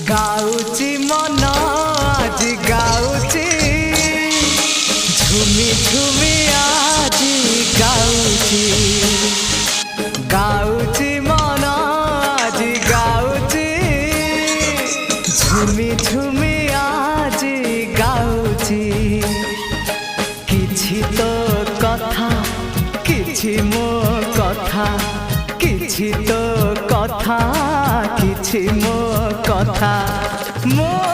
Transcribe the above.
गाउची मन आज गाउची झुमी झुमी आज गाउची गाउची मन आज गाउची झुमी झुमी आज गाउची किछि तो कथा किछि मो कथा किछि तो कथा किछि मो कथा मो